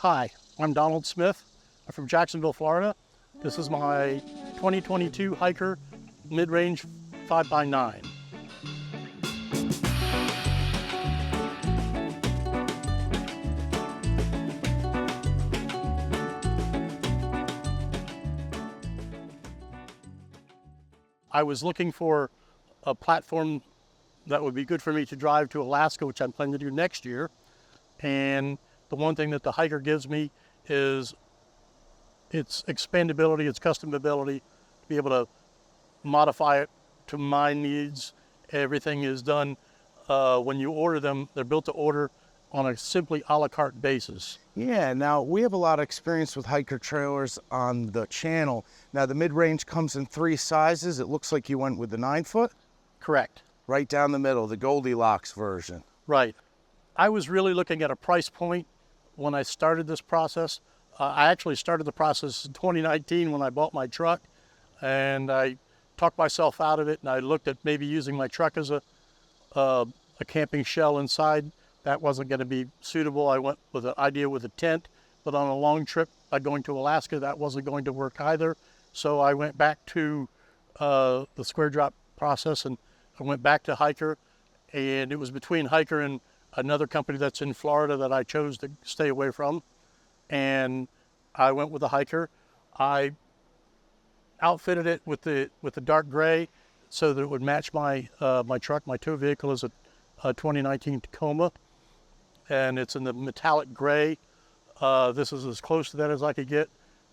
Hi, I'm Donald Smith. I'm from Jacksonville, Florida. This is my 2022 Hiker mid-range 5x9. I was looking for a platform that would be good for me to drive to Alaska, which I'm planning to do next year. And the one thing that the Hiker gives me is its expandability, its customability, to be able to modify it to my needs. Everything is done when you order them. They're built to order on a simply a la carte basis. Yeah, now we have a lot of experience with hiker trailers on the channel. Now the mid-range comes in 3 sizes. It looks like you went with the 9-foot. Correct. Right down the middle, the Goldilocks version. Right. I was really looking at a price point when I started this process. I actually started the process in 2019 when I bought my truck, and I talked myself out of it, and I looked at maybe using my truck as a camping shell inside. That wasn't going to be suitable. I went with an idea with a tent, but on a long trip like going to Alaska, that wasn't going to work either. So I went back to the square drop process, and I went back to Hiker, and it was between Hiker and another company that's in Florida that I chose to stay away from. And I went with the Hiker. I outfitted it with the dark gray so that it would match my my truck. My tow vehicle is a 2019 Tacoma, and it's in the metallic gray. This is as close to that as I could get.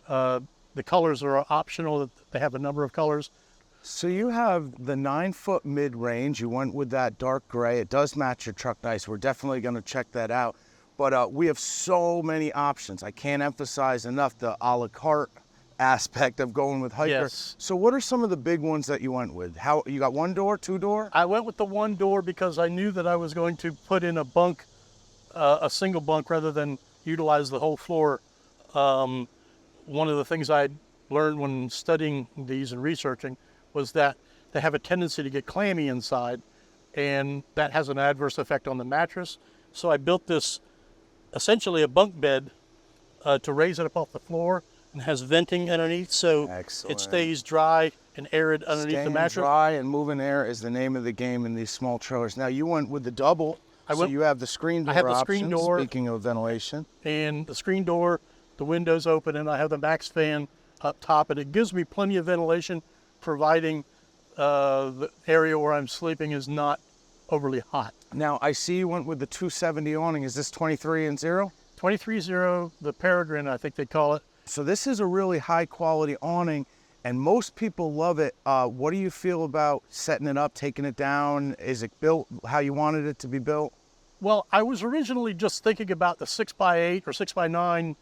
The colors are optional. They have a number of colors. So you have the 9-foot mid-range. You went with that dark gray. It does match your truck nice. We're definitely going to check that out. But we have so many options. I can't emphasize enough the a la carte aspect of going with Hiker. Yes. So what are some of the big ones that you went with? How you got 1-door, 2-door? I went with the 1-door because I knew that I was going to put in a bunk, a single bunk, rather than utilize the whole floor. One of the things I learned when studying these and researching was that they have a tendency to get clammy inside, and that has an adverse effect on the mattress. So I built this essentially a bunk bed to raise it up off the floor, and has venting underneath, so Excellent. it stays dry and arid underneath the Staying mattress. dry and moving air is the name of the game in these small trailers. Now you went with the double, so you have the screen door I have the option, screen door. Speaking of ventilation. And the screen door, the windows open, and I have the max fan up top, and it gives me plenty of ventilation, providing the area where I'm sleeping is not overly hot. Now I see you went with the 270 awning. Is this 23 and 0? 23-0, the Peregrine, I think they call it. So this is a really high quality awning, and most people love it. What do you feel about setting it up, taking it down? Is it built how you wanted it to be built? Well, I was originally just thinking about the 6x8 or 6x9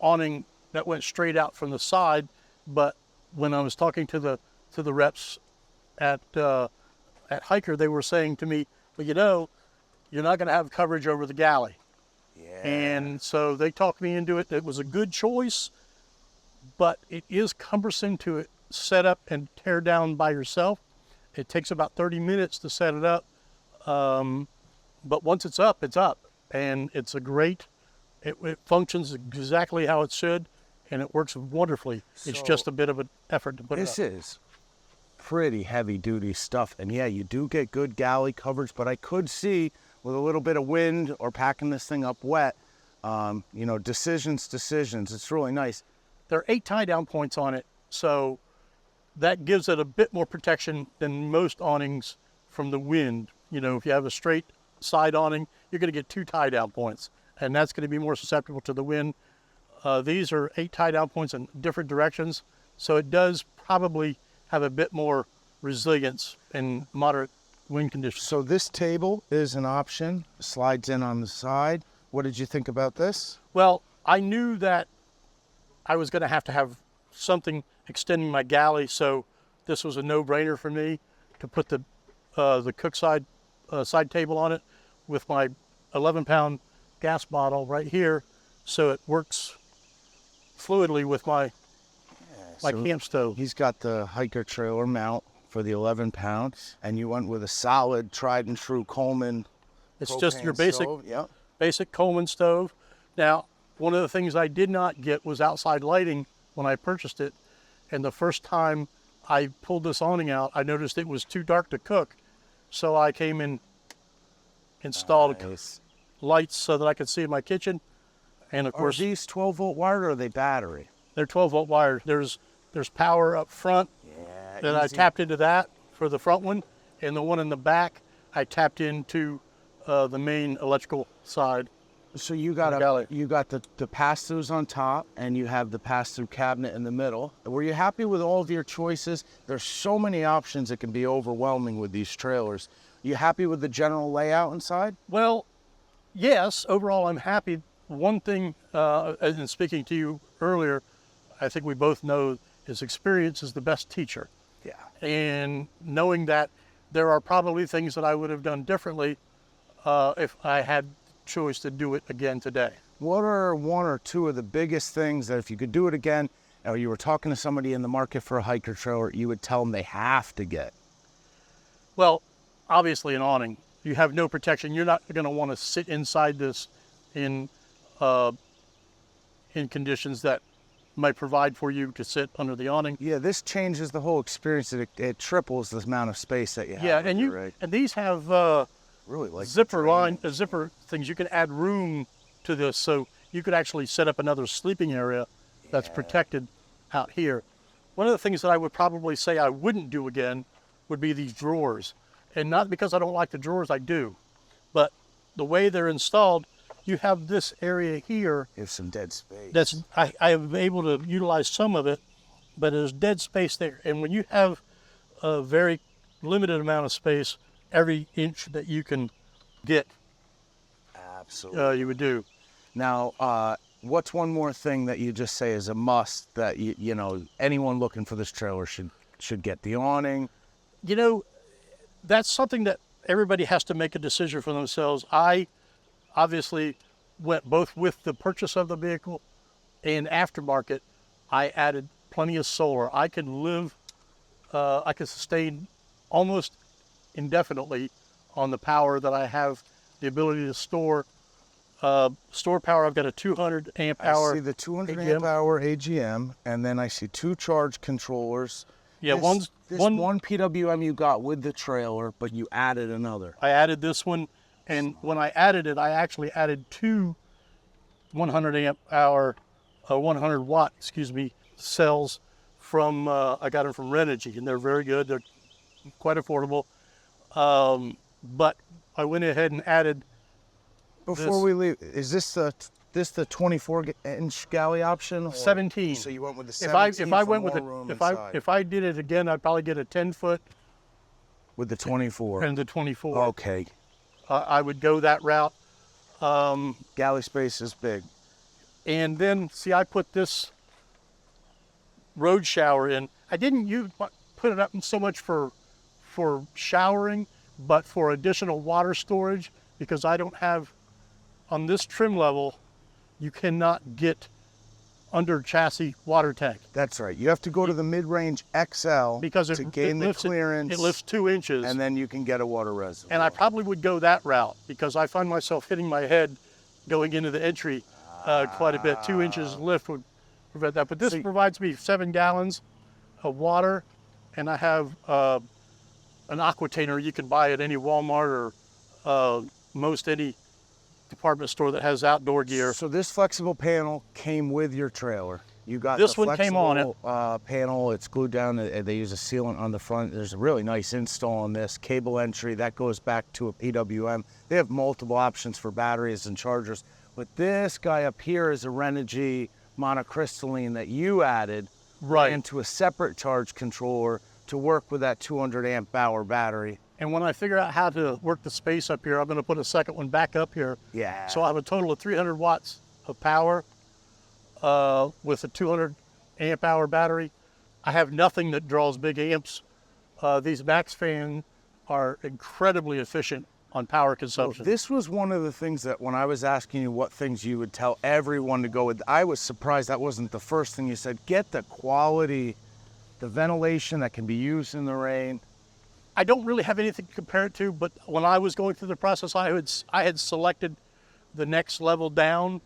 awning that went straight out from the side, but when I was talking to the reps at Hiker, they were saying to me, well, you know, you're not going to have coverage over the galley. Yeah. And so they talked me into it. It was a good choice, but it is cumbersome to set up and tear down by yourself. It takes about 30 minutes to set it up. But once it's up, and it's a great, it functions exactly how it should, and it works wonderfully. It's just a bit of an effort to put it up. This is pretty heavy duty stuff, and yeah, you do get good galley coverage, but I could see with a little bit of wind or packing this thing up wet, you know, decisions. It's really nice. There are 8 tie-down points on it, so that gives it a bit more protection than most awnings from the wind. You know, if you have a straight side awning, you're going to get 2 tie-down points, and that's going to be more susceptible to the wind. These are 8 tie-down points in different directions, so it does probably have a bit more resilience in moderate wind conditions. So this table is an option, slides in on the side. What did you think about this? Well, I knew that I was going to have something extending my galley, so this was a no-brainer for me to put the cook side table on it with my 11-pound gas bottle right here, so it works fluidly with my camp stove. He's got the Hiker trailer mount for the 11 pound, and you went with a solid, tried and true Coleman. It's just your basic stove. Yep. basic Coleman stove. Now, one of the things I did not get was outside lighting when I purchased it. And the first time I pulled this awning out, I noticed it was too dark to cook. So I came and installed Nice. lights so that I could see in my kitchen. And of Are course, these 12-volt wired or are they battery? they're 12-volt wired. There's power up front. Yeah. Then I easy. tapped into that for the front one. And the one in the back, I tapped into the main electrical side. So you got Galley. the pass-throughs on top, and you have the pass-through cabinet in the middle. Were you happy with all of your choices? There's so many options; it can be overwhelming with these trailers. You happy with the general layout inside? Well, yes, overall I'm happy. One thing, and speaking to you earlier, I think we both know is experience is the best teacher. Yeah. And knowing that there are probably things that I would have done differently if I had choice to do it again today. What are one or two of the biggest things that if you could do it again, or you were talking to somebody in the market for a hiker trailer, you would tell them they have to get? Well, obviously an awning. You have no protection. You're not going to want to sit inside this in conditions that might provide for you to sit under the awning. Yeah, this changes the whole experience. It triples the amount of space that you have. Yeah, under and your rig. these have Really like zipper things. You can add room to this, so you could actually set up another sleeping area that's protected out here. One of the things that I would probably say I wouldn't do again would be these drawers. And not because I don't like the drawers, I do. But the way they're installed, you have this area here You have some dead space. that's, I am able to utilize some of it, but there's dead space there. And when you have a very limited amount of space, every inch that you can get, Absolutely. you would do. Now, what's one more thing that you just say is a must that you know anyone looking for this trailer should get? The awning. You know, that's something that everybody has to make a decision for themselves. I obviously went both with the purchase of the vehicle and aftermarket. I added plenty of solar. I can live, I can sustain almost indefinitely on the power that I have the ability to store. Store power, I've got a 200 amp hour. I see the 200 AGM. amp hour AGM, and then I see two charge controllers. Yeah, This one PWM you got with the trailer, but you added another. I added this one, and when I added it, I actually added two 100 amp hour, 100 watt, cells from, I got them from Renogy, and they're very good. They're quite affordable. But I went ahead and added Before this. we leave, is this the 24-inch galley option? or- 17. So you went with the If 17 I for went with more it, room if inside. I did it again, I'd probably get a 10-foot With the 24. and the 24. Okay. I would go that route. Galley space is big. And then, see, I put this road shower in. I didn't put it up so much for showering, but for additional water storage, because I don't have, on this trim level, you cannot get under chassis water tank. That's right. You have to go to the mid-range XL Because to gain the clearance. It lifts 2 inches. and then you can get a water reservoir. And I probably would go that route because I find myself hitting my head going into the entry quite a bit. 2 inches lift would prevent that. But this provides me 7 gallons of water, and I have an aquatainer you can buy at any Walmart or most any department store that has outdoor gear. So this flexible panel came with your trailer. You got This the one came on it. flexible, panel. It's glued down. They use a sealant on the front. There's a really nice install on this. Cable entry, that goes back to a PWM. They have multiple options for batteries and chargers. But this guy up here is a Renogy monocrystalline that you added Right. into a separate charge controller to work with that 200 amp hour battery. And when I figure out how to work the space up here, I'm going to put a second one back up here. Yeah. So I have a total of 300 watts of power with a 200 amp hour battery. I have nothing that draws big amps. These Max fans are incredibly efficient on power consumption. This was one of the things that when I was asking you what things you would tell everyone to go with, I was surprised that wasn't the first thing you said. Get the quality, the ventilation that can be used in the rain. I don't really have anything to compare it to, but when I was going through the process, I had selected the next level down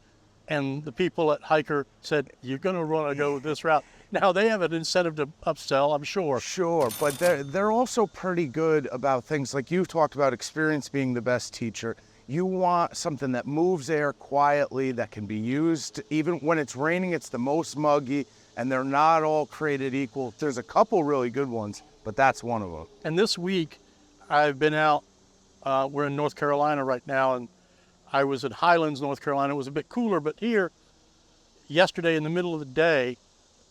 and the people at Hiker said, you're going to want to go this route. Now they have an incentive to upsell, I'm sure. Sure, but they're also pretty good about things like you've talked about experience being the best teacher. You want something that moves air quietly, that can be used even when it's raining. It's the most muggy, and they're not all created equal. There's a couple really good ones, but that's one of them. And this week, I've been out. We're in North Carolina right now, and I was in Highlands, North Carolina. It was a bit cooler, but here, yesterday in the middle of the day,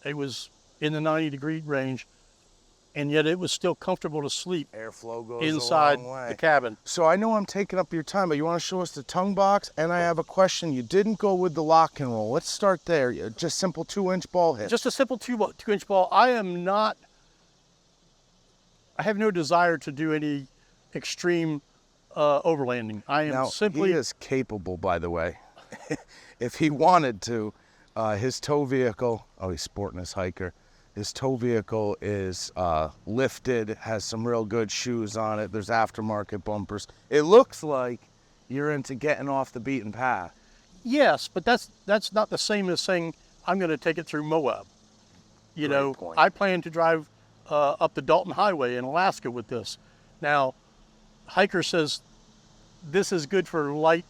it was in the 90-degree range, and yet it was still comfortable to sleep Airflow goes inside a long way. the cabin. So I know I'm taking up your time, but you want to show us the tongue box? And I have a question. You didn't go with the lock and roll. Let's start there. Just simple 2-inch ball hit. Just a simple 2-inch ball. I have no desire to do any extreme overlanding. I am Now, simply. he is capable, by the way. If he wanted to, his tow vehicle, oh, he's sporting his Hiker. His tow vehicle is lifted, has some real good shoes on it. There's aftermarket bumpers. It looks like you're into getting off the beaten path. Yes, but that's not the same as saying I'm going to take it through Moab. You Great know, point. I plan to drive up the Dalton Highway in Alaska with this. Now, Hiker says this is good for light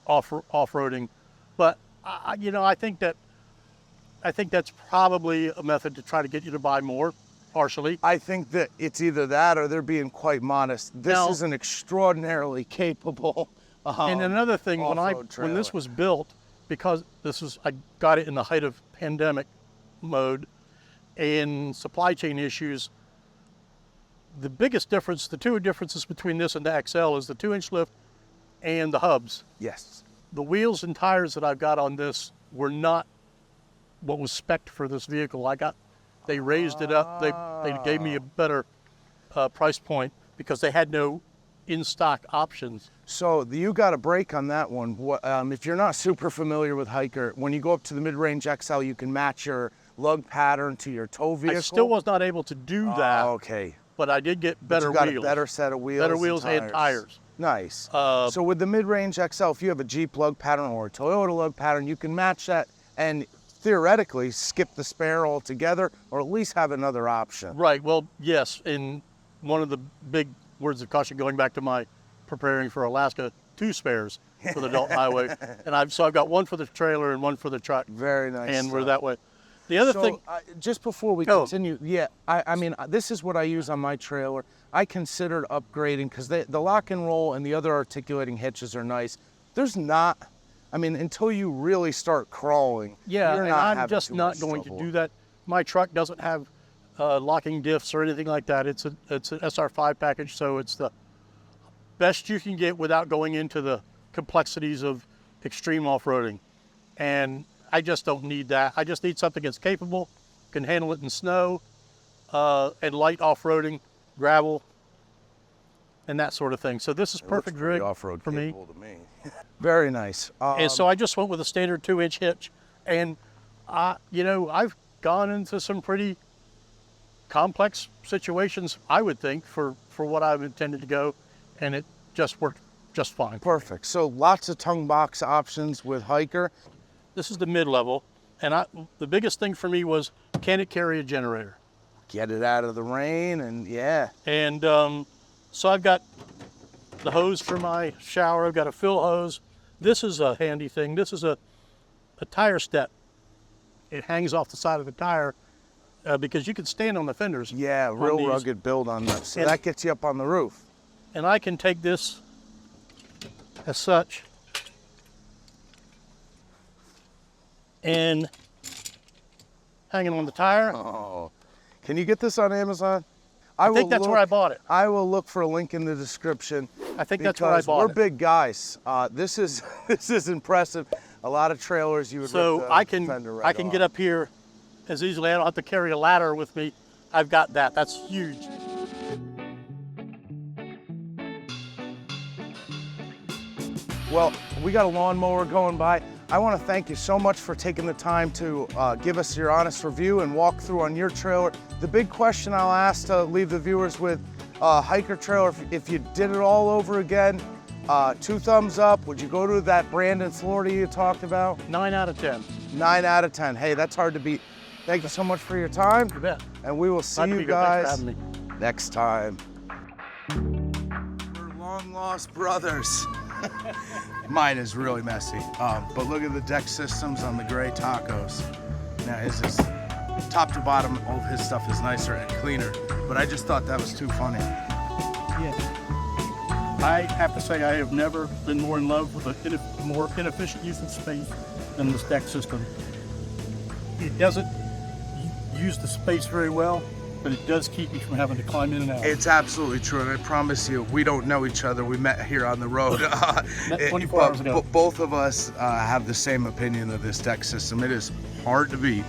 off-roading, but I think that's probably a method to try to get you to buy more, partially. I think that it's either that or they're being quite modest. This Now- is an extraordinarily capable And another thing, when off-road this trailer. was built, because I got it in the height of pandemic mode and supply chain issues, the biggest difference, the two differences between this and the XL is the 2-inch lift and the hubs. Yes. The wheels and tires that I've got on this were not what was spec'd for this vehicle. They raised it up. They gave me a better price point because they had no in-stock options. So you got a break on that one. If you're not super familiar with Hiker, when you go up to the mid-range XL, you can match your lug pattern to your tow vehicle. I still was not able to do that, Okay. but I did get better you got wheels. a better set of wheels. Better wheels and tires. Nice. Uh, So with the mid-range XL, if you have a Jeep lug pattern or a Toyota lug pattern, you can match that and theoretically skip the spare altogether, or at least have another option. Right. Well, yes. And one of the big words of caution, going back to my preparing for Alaska, 2 spares for the Dalton Highway, and I've got one for the trailer and one for the truck, Very nice. and we're stuff. that way. The other So, thing, just before we Oh. continue, yeah, I mean, this is what I use on my trailer. I considered upgrading because the lock and roll and the other articulating hitches are nice. There's not, I mean, until you really start crawling, yeah, you're and not I'm having just too not much going trouble. to do that. My truck doesn't have locking diffs or anything like that. It's an SR5 package, so it's the best you can get without going into the complexities of extreme off-roading. And I just don't need that. I just need something that's capable, can handle it in snow, and light off-roading, gravel, and that sort of thing. So this is It looks perfect pretty rig off-road for me. capable to me. Very nice. And so I just went with a standard 2-inch hitch. And I've gone into some pretty complex situations, I would think, for what I've intended to go, and it just worked just fine. Perfect. So lots of tongue box options with Hiker. This is the mid-level, and the biggest thing for me was, can it carry a generator? Get it out of the rain, and yeah. And so I've got the hose for my shower. I've got a fill hose. This is a handy thing. This is a tire step. It hangs off the side of the tire because you can stand on the fenders. Yeah, on real these. rugged build on that. So And- that gets you up on the roof. And I can take this as such and hang it on the tire. Oh, can you get this on Amazon? I think that's where I bought it. I will look for a link in the description. I think that's where I because bought we're it. big guys. This is this is impressive. A lot of trailers you would So rip the I can fender right get off. up here as easily. I don't have to carry a ladder with me. I've got that. That's huge. Well, we got a lawnmower going by. I want to thank you so much for taking the time to give us your honest review and walk through on your trailer. The big question I'll ask to leave the viewers with, Hiker trailer, if you did it all over again, 2 thumbs up. Would you go to that Brandon, Florida you talked about? 9 out of 10. 9 out of 10. Hey, that's hard to beat. Thank you so much for your time. You bet. And we will see Glad to you be here. Thanks for guys having me. next time. We're long lost brothers. Mine is really messy. But look at the deck systems on the gray tacos. Now his is top to bottom, all of his stuff is nicer and cleaner. But I just thought that was too funny. I have to say I have never been more in love with a more inefficient use of space than this deck system. It doesn't use the space very well, but it does keep you from having to climb in and out. It's absolutely true, and I promise you, we don't know each other. We met here on the road. Met 24 hours ago. Both of us have the same opinion of this deck system. It is hard to beat.